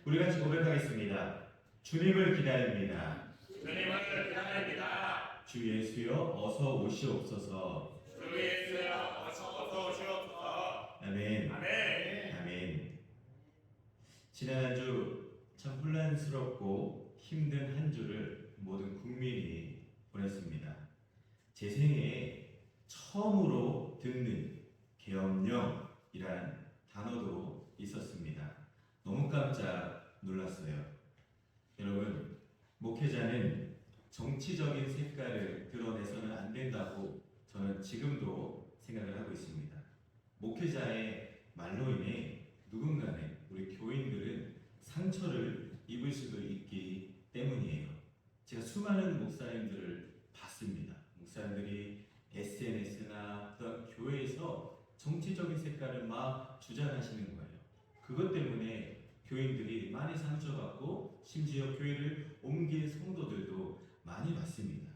우리 같이 고백하겠습니다. 주님을 기다립니다. 주님을 기다립니다. 주 예수여 어서 오시옵소서. 주 예수여 어서 오시옵소서. 아멘. 아멘. 아멘. 지난 한 주 참 혼란스럽고 힘든 한 주를 모든 국민이 보냈습니다. 제 생에 처음으로 듣는 계엄령이란 단어도 있었습니다. 너무 깜짝 놀랐어요. 여러분, 목회자는 정치적인 색깔을 드러내서는 안 된다고 저는 지금도 생각을 하고 있습니다. 목회자의 말로 인해 누군가는 우리 교인들은 상처를 입을 수도 있기 때문이에요. 제가 수많은 목사님들을 봤습니다. 목사님들이 SNS나 그런 교회에서 정치적인 색깔을 막 주장하시는 거예요. 그것 때문에 교인들이 많이 상처받고 심지어 교회를 옮긴 성도들도 많이 봤습니다.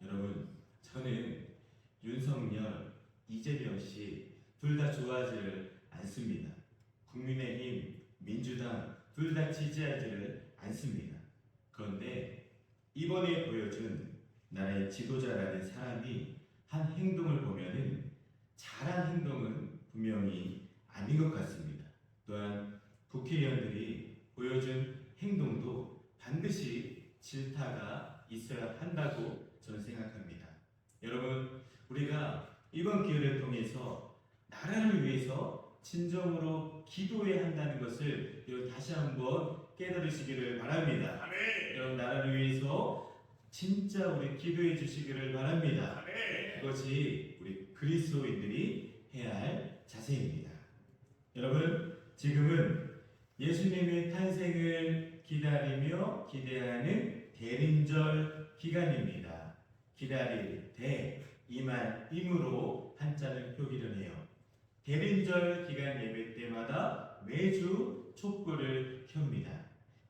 여러분, 저는 윤석열, 이재명 씨 둘 다 좋아하지를 않습니다. 국민의힘, 민주당 둘 다 지지하지를 않습니다. 그런데 이번에 보여준 나라의 지도자라는 사람이 한 행동을 보면은 잘한 행동은 분명히 아닌 것 같습니다. 또한 국회의원들이 보여준 행동도 반드시 질타가 있어야 한다고 저는 생각합니다. 여러분, 우리가 이번 기회를 통해서 나라를 위해서 진정으로 기도해야 한다는 것을 여러분 다시 한번 깨달으시기를 바랍니다. 아멘. 여러분, 나라를 위해서 진짜 우리 기도해 주시기를 바랍니다. 아멘. 그것이 우리 그리스도인들이 해야 할 자세입니다. 여러분, 지금은 예수님의 탄생을 기다리며 기대하는 대림절 기간입니다. 기다릴 대, 임할 임으로 한자를 표기를 해요. 대림절 기간 예배 때마다 매주 촛불을 켭니다.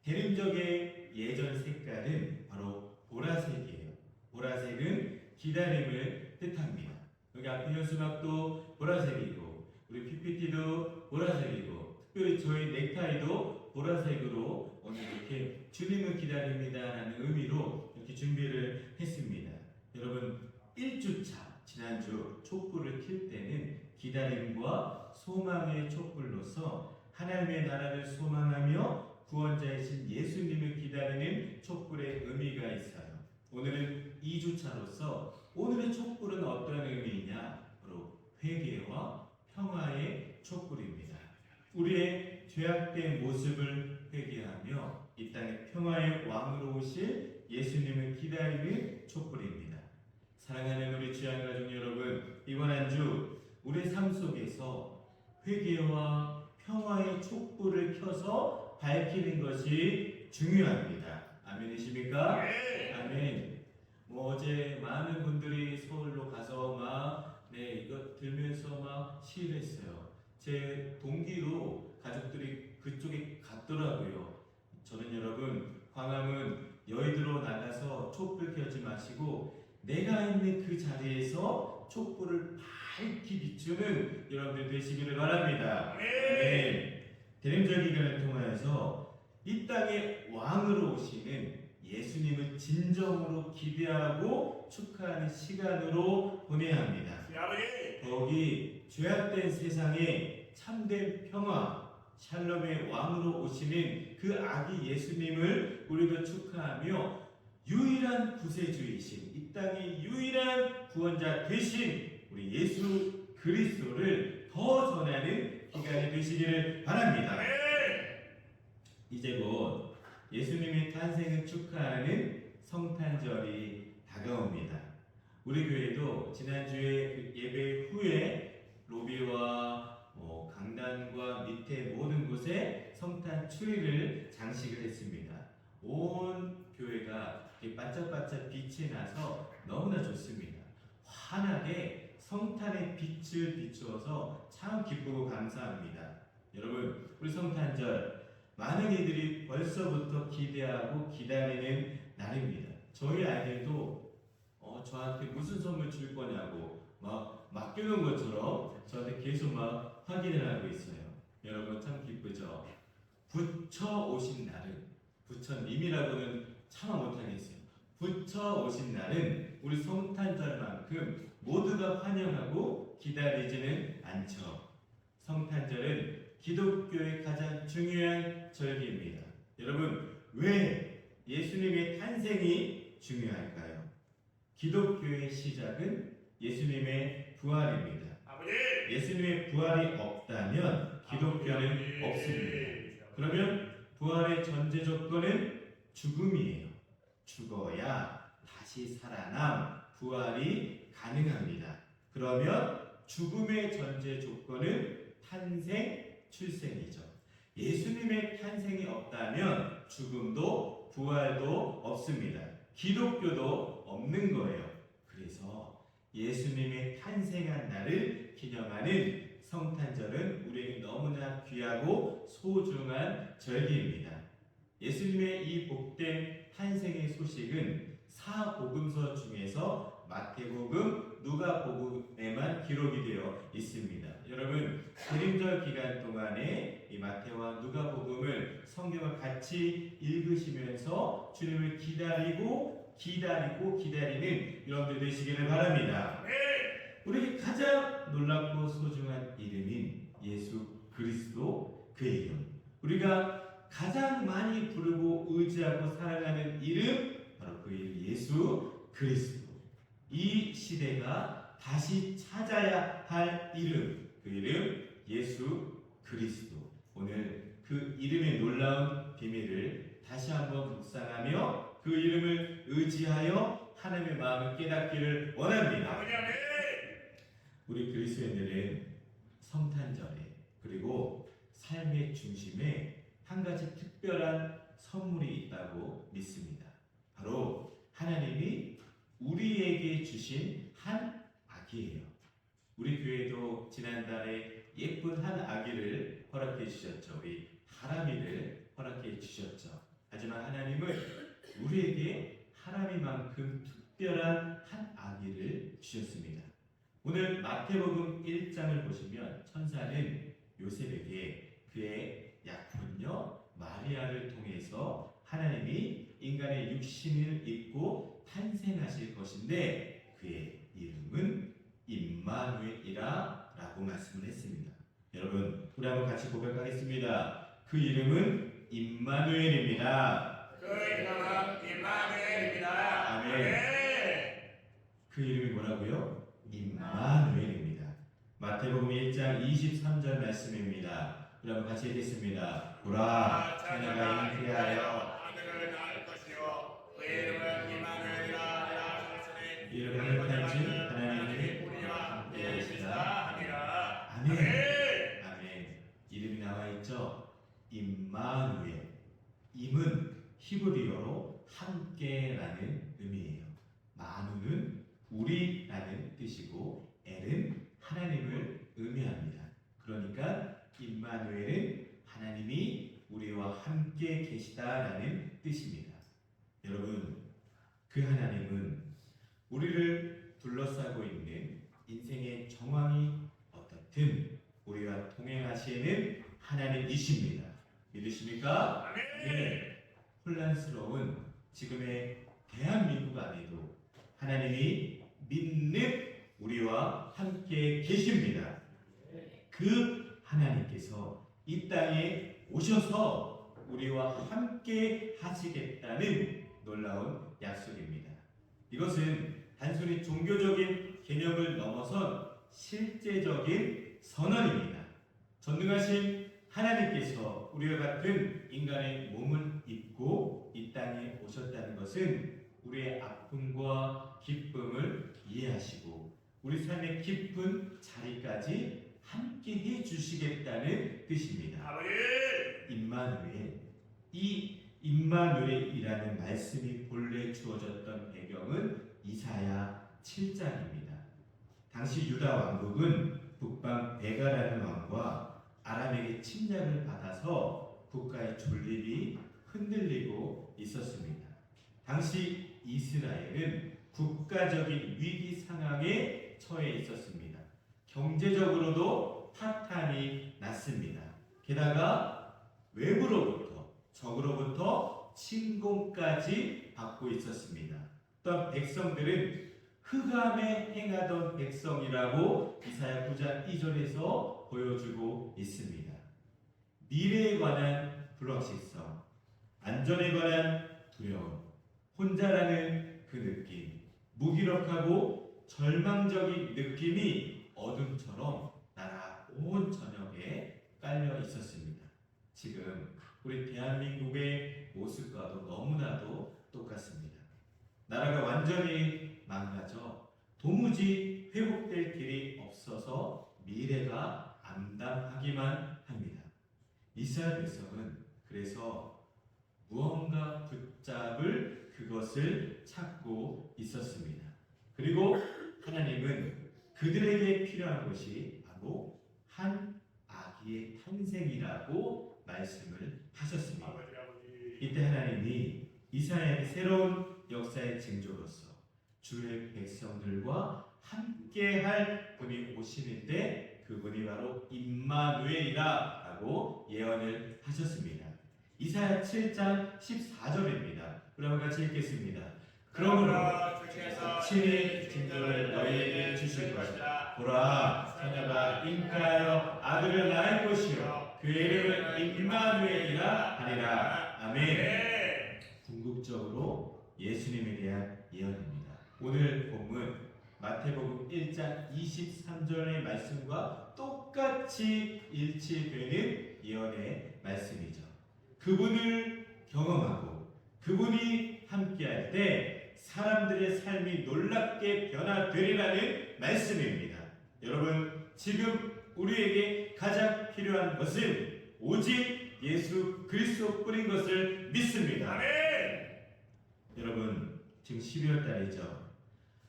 대림절의 예전 색깔은 바로 보라색이에요. 보라색은 기다림을 뜻합니다. 여기 앞에 현수막도 보라색이고 우리 PPT도 보라색이고 특별히 저희 넥타이도 보라색으로 오늘 이렇게 주님을 기다립니다라는 의미로 이렇게 준비를 했습니다. 여러분, 1주차 지난주 촛불을 켤 때는 기다림과 소망의 촛불로서 하나님의 나라를 소망하며 구원자이신 예수님을 기다리는 촛불의 의미가 있어요. 오늘은 2주차로서 오늘의 촛불은 어떤 의미이냐? 바로 회개와 평화의 촛불입니다. 우리의 죄악된 모습을 회개하며 이 땅에 평화의 왕으로 오실 예수님을 기다리는 촛불입니다. 사랑하는 우리 귀한 가족 여러분, 이번 한 주 우리의 삶 속에서 회개와 평화의 촛불을 켜서 밝히는 것이 중요합니다. 아멘이십니까? 아멘. 어제 많은 분들이 서울로 가서 이거 들면서 시위를 했어요. 제 동기로 가족들이 그쪽에 갔더라고요. 저는 여러분, 광화문 여의도로 나가서 촛불 켜지 마시고 내가 있는 그 자리에서 촛불을 밝히 비추는 여러분들 되시기를 바랍니다. 네. 대림절 기간을 통하여서 이 땅의 왕으로 오시는 예수님을 진정으로 기대하고 축하하는 시간으로 보내야 합니다. 거기 죄악된 세상에 참된 평화, 샬롬의 왕으로 오시는 그 아기 예수님을 우리가 축하하며 유일한 구세주이신 이 땅의 유일한 구원자 되신 우리 예수 그리스도를 더 전하는 기간이 되시기를 바랍니다. 이제 곧 예수님의 탄생을 축하하는 성탄절이 다가옵니다. 우리 교회도 지난주에 그 예배 후에 로비와 강단과 밑에 모든 곳에 성탄 트리를 장식을 했습니다. 온 교회가 반짝반짝 빛이 나서 너무나 좋습니다. 환하게 성탄의 빛을 비추어서 참 기쁘고 감사합니다. 여러분, 우리 성탄절 많은 이들이 벌써부터 기대하고 기다리는 날입니다. 저희 아이들도 저한테 무슨 선물 줄 거냐고 맡겨놓은 것처럼 저한테 계속 확인을 하고 있어요. 여러분, 참 기쁘죠? 부처 오신 날은, 부처님이라고는 차마 못하겠어요. 부처 오신 날은 우리 성탄절만큼 모두가 환영하고 기다리지는 않죠. 성탄절은 기독교의 가장 중요한 절기입니다. 여러분, 왜 예수님의 탄생이 중요할까요? 기독교의 시작은 예수님의 부활입니다. 아버지. 예수님의 부활이 없다면 기독교는 없습니다. 그러면 부활의 전제 조건은 죽음이에요. 죽어야 다시 살아남 부활이 가능합니다. 그러면 죽음의 전제 조건은 탄생, 출생이죠. 예수님의 탄생이 없다면 죽음도 부활도 없습니다. 기독교도 없는 거예요. 그래서 예수님의 탄생한 날을 기념하는 성탄절은 우리에게 너무나 귀하고 소중한 절기입니다. 예수님의 이 복된 탄생의 소식은 사복음서 중에서 마태복음, 누가복음에만 기록이 되어 있습니다. 여러분, 대림절 기간 동안에 이 마태와 누가복음을 성경을 같이 읽으시면서 주님을 기다리는 여러분들 되시기를 바랍니다. 우리에게 가장 놀랍고 소중한 이름인 예수 그리스도, 그의 이름, 우리가 가장 많이 부르고 의지하고 사랑하는 이름, 바로 그 이름 예수 그리스도. 이 시대가 다시 찾아야 할 이름, 그 이름 예수 그리스도. 오늘 그 이름의 놀라운 비밀을 다시 한번 묵상하며 그 이름을 의지하여 하나님의 마음을 깨닫기를 원합니다. 우리 그리스도인들은 성탄절에, 그리고 삶의 중심에 한 가지 특별한 선물이 있다고 믿습니다. 바로 하나님이 우리에게 주신 한 아기예요. 우리 교회도 지난달에 예쁜 한 아기를 허락해 주셨죠. 우리 하람이를 허락해 주셨죠. 하지만 하나님은 우리에게 하람이만큼 특별한 한 아기를 주셨습니다. 오늘 마태복음 1장을 보시면 천사는 요셉에게 그의 약혼녀 마리아를 통해서 하나님이 인간의 육신을 입고 탄생하실 것인데 그의 이름은 임마누엘이라 라고 말씀을 했습니다. 여러분, 우리 한번 같이 고백하겠습니다. 그 이름은 임마누엘입니다. 그 이름은 임마누엘입니다. 아멘. 그 이름이 뭐라고요? 임마누엘입니다. 마태복음 1장 23절 말씀입니다. 우리 한번 같이 읽겠습니다. 보라, 자녀가 잉태하여 하늘을 낳을 것이요 그 이름은 임마누엘이라. 이름을 가진 하나님이 우리와 함께 계시다 계시다. 하니라. 아멘. 아멘. 이름이 나와 있죠. 임마누엘. 임은 히브리어로 함께라는 의미예요. 마누는 우리라는 뜻이고 엘은 하나님을 의미합니다. 그러니까 임마누엘은 하나님이 우리와 함께 계시다라는 뜻입니다. 여러분, 그 하나님은 우리를 둘러싸고 있는 인생의 정황이 어떻든 우리와 동행하시는 하나님이십니다. 믿으십니까? 네. 혼란스러운 지금의 대한민국 안에도 하나님이 믿는 우리와 함께 계십니다. 그 하나님께서 이 땅에 오셔서 우리와 함께 하시겠다는 놀라운 약속입니다. 이것은 단순히 종교적인 개념을 넘어선 실제적인 선언입니다. 전능하신 하나님께서 우리와 같은 인간의 몸을 입고 이 땅에 오셨다는 것은 우리의 아픔과 기쁨을 이해하시고 우리 삶의 깊은 자리까지 함께 해주시겠다는 뜻입니다. 아버지. 임마누엘. 이 임마누엘이라는 말씀이 본래 주어졌던 배경은 이사야 7장입니다. 당시 유다 왕국은 북방 베가라는 왕과 아람에게 침략을 받아서 국가의 존립이 흔들리고 있었습니다. 당시 이스라엘은 국가적인 위기 상황에 처해 있었습니다. 경제적으로도 파탄이 났습니다. 게다가 외부로부터 적으로부터 침공까지 받고 있었습니다. 또한 백성들은 흑암에 행하던 백성이라고 이사야 9장 2절에서 보여주고 있습니다. 미래에 관한 불확실성, 안전에 관한 두려움, 혼자라는 그 느낌, 무기력하고 절망적인 느낌이 어둠처럼 나라 온 전역에 깔려 있었습니다. 지금 우리 대한민국의 모습과도 너무나도 똑같습니다. 나라가 완전히 망가져 도무지 회복될 길이 없어서 미래가 암담하기만 합니다. 이스라엘 백성은 그래서 무언가 붙잡을 그것을 찾고 있었습니다. 그리고 하나님은 그들에게 필요한 것이 바로 한 아기의 탄생이라고 말씀을 하셨습니다. 이때 하나님이 이스라엘의 새로운 역사의 징조로서 주의 백성들과 함께할 분이 오시는데 그분이 바로 임마누엘이라고 예언을 하셨습니다. 이사야 7장 14절입니다. 우리 한번 같이 읽겠습니다. 그러므로 주께서 친히 징조를 너희에게 주실 것이다. 보라, 처녀가 잉태하여 아들을 낳을 것이요 그의 이름은 임마누엘이라 하리라. 아멘. 궁극적으로 예수님에 대한 예언입니다. 오늘 본문 마태복음 1장 23절의 말씀과 똑같이 일치되는 예언의 말씀이죠. 그분을 경험하고 그분이 함께할 때 사람들의 삶이 놀랍게 변화되리라는 말씀입니다. 여러분, 지금 우리에게 가장 필요한 것은 오직 예수 그리스도뿐인 것을 믿습니다. 아멘. 여러분, 지금 12월 달이죠.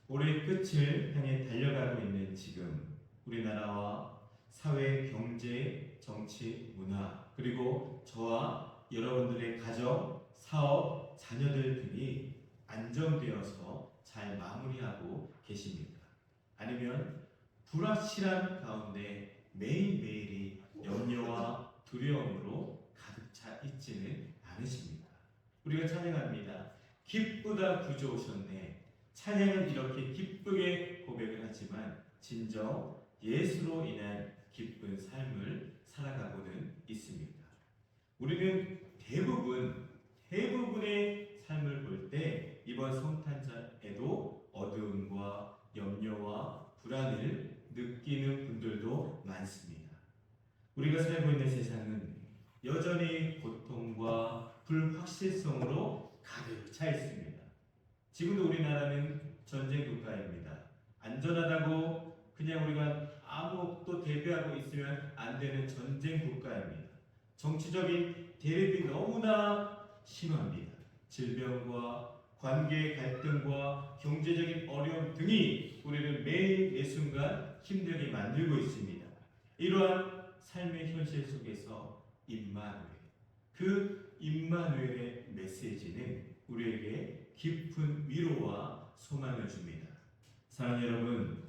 올해 끝을 향해 달려가고 있는 지금 우리나라와 사회, 경제, 정치, 문화, 그리고 저와 여러분들의 가정, 사업, 자녀들 등이 안정되어서 잘 마무리하고 계십니까? 아니면 불확실한 가운데 매일매일이 염려와 두려움으로 가득 차 있지는 않으십니까? 우리가 찬양합니다. 기쁘다 구주 오셨네. 찬양은 이렇게 기쁘게 고백을 하지만 진정 예수로 인한 기쁜 삶을 살아가고는 있습니다. 우리는 대부분의 삶을 볼 때 이번 성탄절에도 어두움과 염려와 불안을 느끼는 분들도 많습니다. 우리가 살고 있는 세상은 여전히 고통과 불확실성으로 가득 차 있습니다. 지금도 우리나라는 전쟁 국가입니다. 안전하다고 그냥 우리가 아무것도 대비하고 있으면 안 되는 전쟁 국가입니다. 정치적인 대립이 너무나 심합니다. 질병과 관계 갈등과 경제적인 어려움 등이 우리를 매일 매 순간 힘들게 만들고 있습니다. 이러한 삶의 현실 속에서 임마누엘, 그 임마누엘의 메시지는 우리에게 깊은 위로와 소망을 줍니다. 사랑하는 여러분,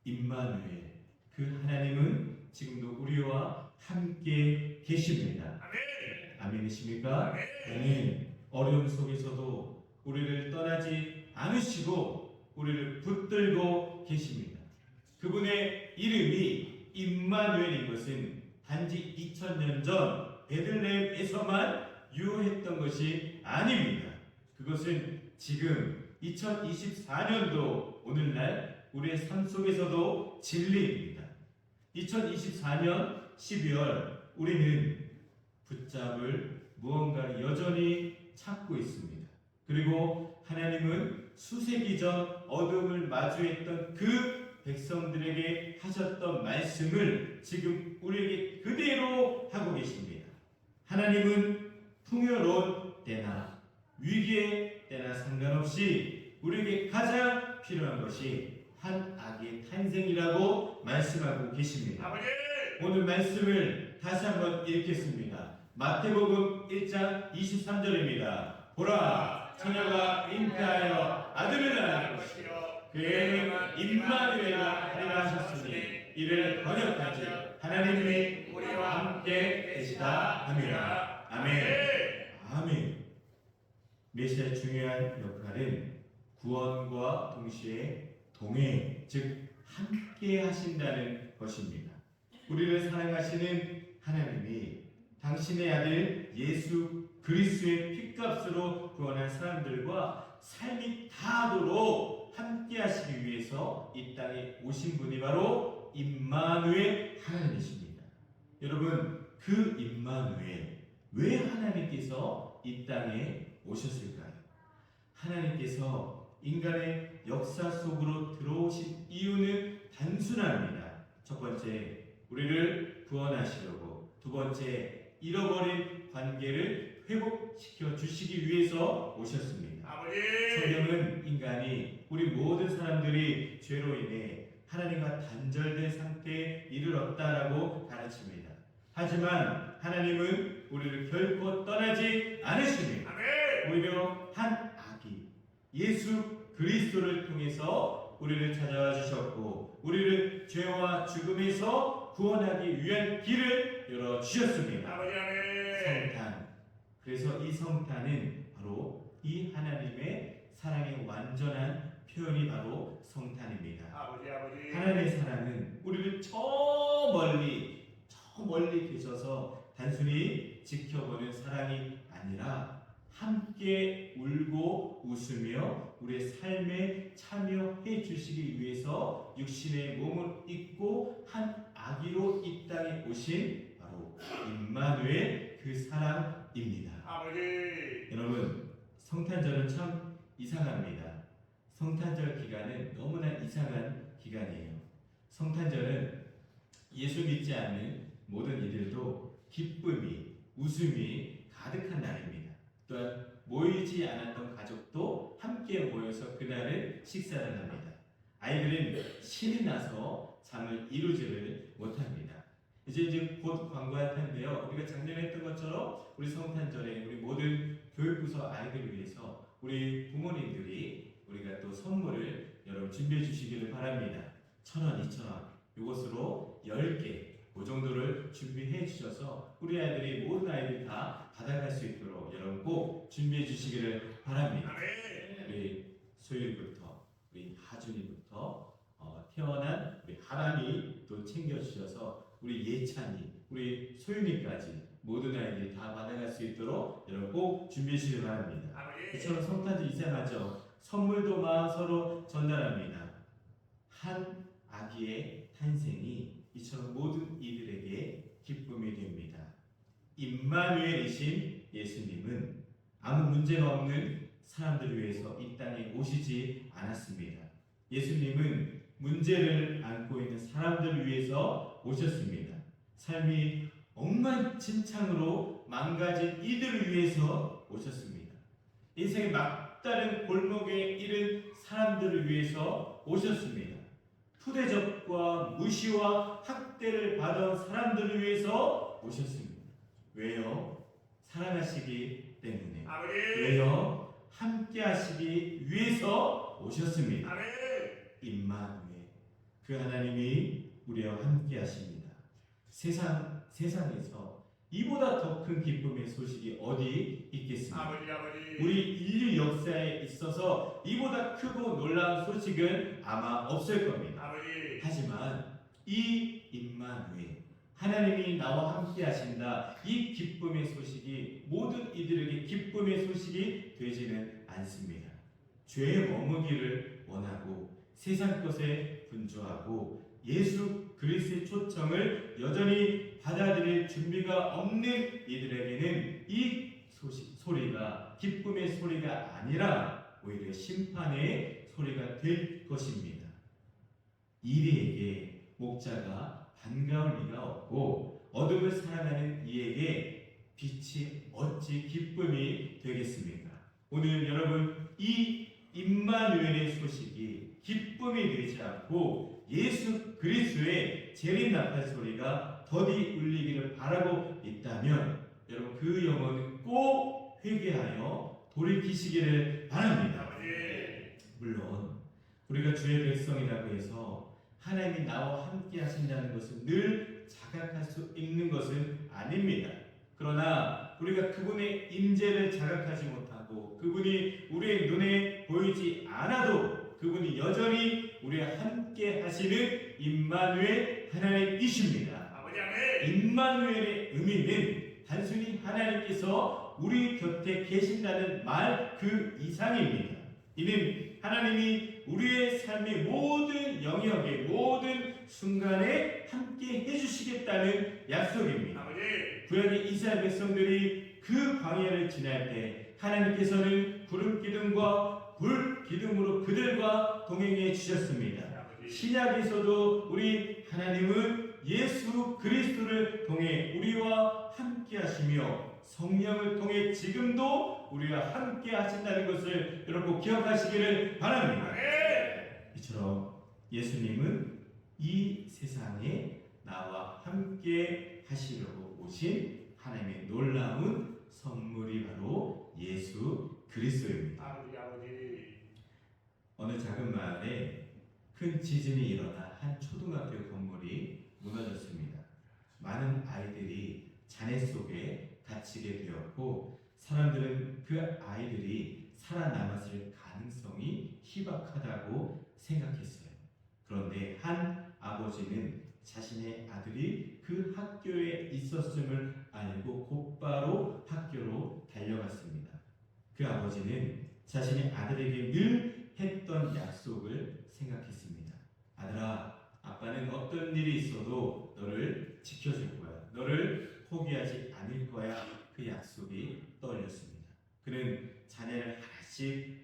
임마누엘, 그 하나님은 지금도 우리와 함께 계십니다. 아멘. 아멘이십니까? 아멘. 어려움 속에서도 우리를 떠나지 않으시고 우리를 붙들고 계십니다. 그분의 이름이 임마누엘인 것은 단지 2000년 전 베들레헴에서만 유효했던 것이 아닙니다. 그것은 지금 2024년도 오늘날 우리의 삶 속에서도 진리입니다. 2024년 12월 우리는 붙잡을 무언가를 여전히 찾고 있습니다. 그리고 하나님은 수세기 전 어둠을 마주했던 그 백성들에게 하셨던 말씀을 지금 우리에게 그대로 하고 계십니다. 하나님은 풍요로운 때나 위기의 때나 상관없이 우리에게 가장 필요한 것이 한 아기의 탄생이라고 말씀하고 계십니다. 아버지. 오늘 말씀을 다시 한번 읽겠습니다. 마태복음 1장 23절입니다. 보라, 처녀가 잉태하여 아들을 낳을 것이요 그의 이름은 임마누엘이라 하리라 하셨으니 이를 번역하지 하나님이 우리와 함께 계시다 함이라. 아멘. 메시아의 중요한 역할은 구원과 동시에 동행, 즉 함께 하신다는 것입니다. 우리를 사랑하시는 하나님이 당신의 아들 예수 그리스도의 피값으로 구원한 사람들과 삶이 다하도록 함께 하시기 위해서 이 땅에 오신 분이 바로 임마누엘 하나님이십니다. 여러분, 그 임마누엘, 왜 하나님께서 이 땅에 오셨을까요? 하나님께서 인간의 역사 속으로 들어오신 이유는 단순합니다. 첫 번째, 우리를 구원하시려고. 두 번째, 잃어버린 관계를 회복시켜 주시기 위해서 오셨습니다. 아버지. 성경은 인간이, 우리 모든 사람들이 죄로 인해 하나님과 단절된 상태에 이르렀다라고 가르칩니다. 하지만 하나님은 우리를 결코 떠나지 않으십니다. 아멘. 오히려 한 아기 예수 그리스도를 통해서 우리를 찾아와 주셨고 우리를 죄와 죽음에서 구원하기 위한 길을 열어 주셨습니다. 아버지 아멘. 성탄. 그래서 이 성탄은 바로 이 하나님의 사랑의 완전한 표현이 바로 성탄입니다. 아버지. 하나님의 사랑은 우리를 저 멀리 계셔서 단순히 지켜보는 사랑이 아니라 함께 울고 웃으며 우리의 삶에 참여해 주시기 위해서 육신의 몸을 입고 한 아기로 이 땅에 오신 바로 임마누엘 그 사랑입니다. 아버지. 여러분, 성탄절은 참 이상합니다. 성탄절 기간은 너무나 이상한 기간이에요. 성탄절은 예수 믿지 않는 모든 이들도 기쁨이, 웃음이 가득한 날입니다. 또한 모이지 않았던 가족도 함께 모여서 그날을 식사를 합니다. 아이들은 신이 나서 잠을 이루지를 못합니다. 이제 곧 광고할 텐데요. 우리가 작년에 했던 것처럼 우리 성탄절에 우리 모든 교육부서 아이들을 위해서 우리 부모님들이 우리가 또 선물을 여러분 준비해 주시기를 바랍니다. 1,000원, 2,000원 이것으로 10개 그 정도를 준비해 주셔서 우리 아이들이 모든 아이들이 다 받아갈 수 있도록 여러분 꼭 준비해 주시기를 바랍니다. 아멘. 우리 소율부터 우리 하준이부터 태어난 우리 하람이 또 챙겨주셔서 우리 예찬이 우리 소윤이까지 모든 아이들이 다 받아갈 수 있도록 여러분 꼭 준비해 주시기 바랍니다. 아버지. 이처럼 성탄절 이상하죠. 선물도 막 서로 전달합니다. 한 아기의 탄생이 이처럼 모든 이들에게 기쁨이 됩니다. 임마누엘이신 예수님은 아무 문제가 없는 사람들을 위해서 이 땅에 오시지 않았습니다. 예수님은 문제를 안고 있는 사람들을 위해서 오셨습니다. 삶이 엉망진창으로 망가진 이들을 위해서 오셨습니다. 인생의 막다른 골목에 이른 사람들을 위해서 오셨습니다. 푸대접과 무시와 학대를 받은 사람들을 위해서 오셨습니다. 왜요? 사랑하시기 때문에. 아버지. 왜요? 함께 하시기 위해서 오셨습니다. 아멘. 임마누엘, 그 하나님이 우리와 함께 하십니다. 세상에서 이보다 더 큰 기쁨의 소식이 어디 있겠습니까? 아버지. 우리 인류 역사에 있어서 이보다 크고 놀라운 소식은 아마 없을 겁니다. 아버지. 하지만 이 임마누엘, 하나님이 나와 함께 하신다, 이 기쁨의 소식이 모든 이들에게 기쁨의 소식이 되지는 않습니다. 죄에 머무기를 원하고 세상 것에 분주하고 예수 그리스도의 초청을 여전히 받아들일 준비가 없는 이들에게는 이 소리가 기쁨의 소리가 아니라 오히려 심판의 소리가 될 것입니다. 이리에게 목자가 반가울 리가 없고 어둠을 사랑하는 이에게 빛이 어찌 기쁨이 되겠습니까? 오늘 여러분 이 임마누엘의 소식이 기쁨이 되지 않고 예수 그리스도의 재림 나팔 소리가 더디 울리기를 바라고 있다면 여러분 그 영혼은 꼭 회개하여 돌이키시기를 바랍니다. 물론 우리가 주의 백성이라고 해서 하나님이 나와 함께 하신다는 것은 늘 자각할 수 있는 것은 아닙니다. 그러나 우리가 그분의 임재를 자각하지 못하고 하고 그분이 우리의 눈에 보이지 않아도 그분이 여전히 우리와 함께 하시는 임마누엘 하나님이십니다. 아버지 아멘. 임마누엘의 의미는 단순히 하나님께서 우리 곁에 계신다는 말 그 이상입니다. 이는 하나님이 우리의 삶의 모든 영역의 모든 순간에 함께 해주시겠다는 약속입니다. 아버지 구약의 이스라엘 백성들이 그 광야를 지날 때 하나님께서는 구름 기둥과 불 기둥으로 그들과 동행해 주셨습니다. 아버지 신약에서도 우리 하나님은 예수 그리스도를 통해 우리와 함께 하시며 성령을 통해 지금도 우리와 함께 하신다는 것을 여러분 기억하시기를 바랍니다. 아멘. 이처럼 예수님은 이 세상에 나와 함께 하시려고 오신 하나님의 놀라운 선물이 바로 예수 그리스도입니다. 아버지 어느 작은 마을에 큰 지진이 일어나 한 초등학교 건물이 무너졌습니다. 많은 아이들이 잔해 속에 갇히게 되었고 사람들은 그 아이들이 살아남았을 가능성이 희박하다고 생각했어요. 그런데 한 아버지는 자신의 아들이 그 학교에 있었음을 알고 곧바로 학교로 달려갔습니다. 그 아버지는 자신의 아들에게 늘 했던 약속을 생각했습니다. 아들아, 아빠는 어떤 일이 있어도 너를 지켜줄 거야. 너를 포기하지 않을 거야. 그 약속이 떠올렸습니다. 그는 자네를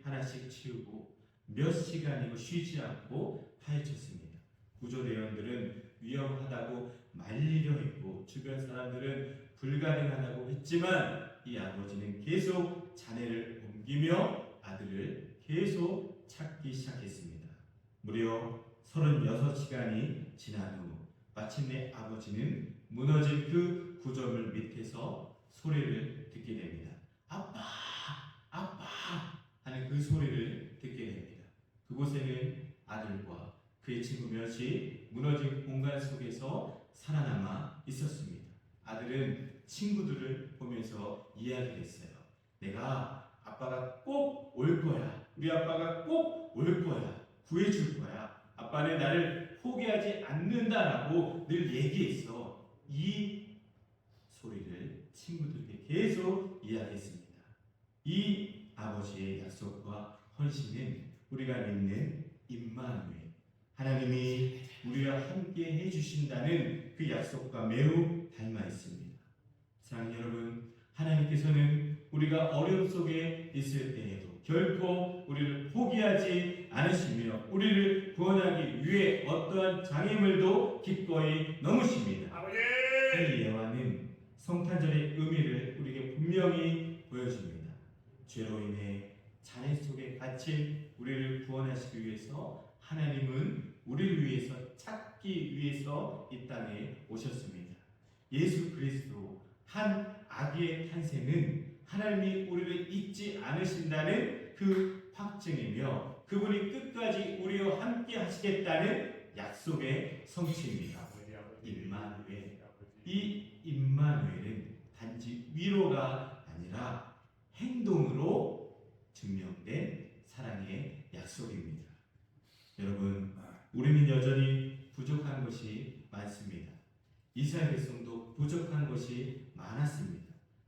하나씩 치우고 몇 시간이고 쉬지 않고 파헤쳤습니다. 구조대원들은 위험하다고 말리려 했고 주변 사람들은 불가능하다고 했지만 이 아버지는 계속 자네를 옮기며 아들을 계속 찾기 시작했습니다. 무려 36시간이 지난 후 마침내 아버지는 무너진 그 구조물 밑에서 소리를 듣게 됩니다. 아빠! 아빠! 하는 그 소리를 듣게 됩니다. 그곳에는 아들과 그의 친구 몇이 무너진 공간 속에서 살아남아 있었습니다. 아들은 친구들을 보면서 이야기했어요. 내가 아빠가 꼭 올 거야. 우리 아빠가 꼭 올 거야. 구해줄 거야. 아빠는 나를 포기하지 않는다라고 늘 얘기했어. 이 소리를 친구들에게 계속 이야기했습니다. 이 아버지의 약속과 헌신은 우리가 믿는 임마누엘, 하나님이 우리와 함께 해주신다는 그 약속과 매우 닮아 있습니다. 사랑하는 여러분, 하나님께서는 우리가 어려움 속에 있을 때에도 결코 우리를 포기하지 않으시며 우리를 구원하기 위해 어떠한 장애물도 기꺼이 넘으십니다. 아버지 이 예화는 성탄절의 의미를 우리에게 분명히 보여줍니다. 죄로 인해 잔해 속에 갇힌 우리를 구원하시기 위해서 하나님은 우리를 위해서 찾기 위해서 이 땅에 오셨습니다. 예수 그리스도 한 아기의 탄생은 하나님이 우리를 잊지 않으신다는 그 확증이며 그분이 끝까지 우리와 함께 하시겠다는 약속의 성취입니다. 임마누엘. 이 임마누엘은 단지 위로가 아니라 행동으로 증명된 사랑의 약속입니다. 여러분, 우리는 여전히 부족한 것이 많습니다. 이스라엘 백성도 부족한 것이 많았습니다.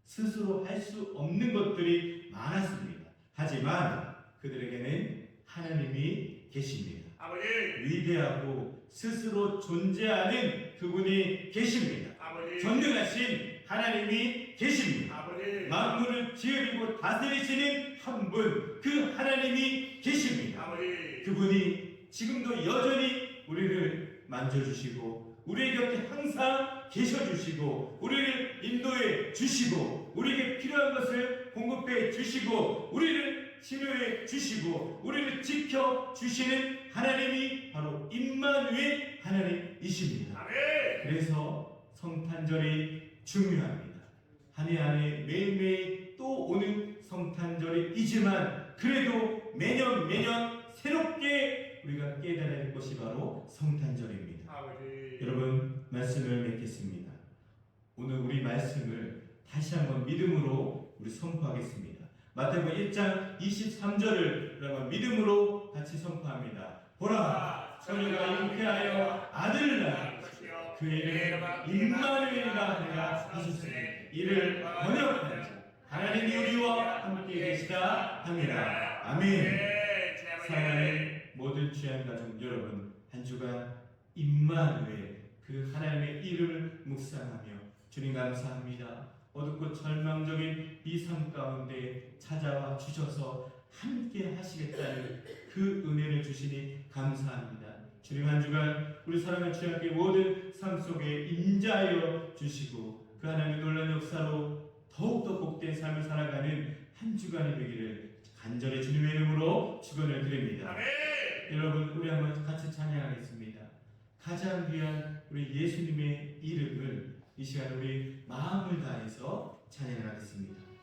스스로 할 수 없는 것들이 많았습니다. 하지만 그들에게는 하나님이 계십니다. 아버지 위대하고 스스로 존재하는 그분이 계십니다. 아버지 전능하신 하나님이 계십니다. 아버지 만물을 지으리고 다스리시는 한 분, 그 하나님이 계십니다. 아버지 그분이 지금도 여전히 우리를 만져주시고 우리 곁에 항상 계셔주시고 우리를 인도해 주시고 우리에게 필요한 것을 공급해 주시고 우리를 치료해 주시고 우리를 지켜 주시는 하나님이 바로 임마누엘 하나님이십니다. 아멘. 그래서 성탄절이 중요합니다. 한 해 한 해 매일매일 또 오는 성탄절이지만 그래도 매년 새롭게 우리가 깨달아야 할 것이 바로 성탄절입니다. 아버지 여러분, 말씀을 맺겠습니다. 오늘 우리 말씀을 다시 한번 믿음으로 우리 선포하겠습니다. 마태복음 1장 23절을 여러분 믿음으로 같이 선포합니다. 보라, 처녀가 잉태하여 아들을 낳을 것이요 그 이름 임마누엘이라 하리라 하셨으니 이를 번역한 자 하나님이 우리와 함께 계시다 합니다. 아멘. 사랑하는 모든 귀한 가족 여러분, 한 주간 임마누엘 그 하나님의 이름을 묵상하며 주님 감사합니다. 어둡고 절망적인 이 삶 가운데 찾아와 주셔서 함께 하시겠다는 그 은혜를 주시니 감사합니다. 주님 한 주간 우리 사랑하는 주님께 모든 삶 속에 임자하여 주시고 그 하나님의 놀라운 역사로 더욱더 복된 삶을 살아가는 한 주간이 되기를 간절히 주님의 이름으로 축원을 드립니다. 여러분 우리 한번 같이 찬양하겠습니다. 가장 귀한 우리 예수님의 이름을 이 시간 우리 마음을 다해서 찬양하겠습니다.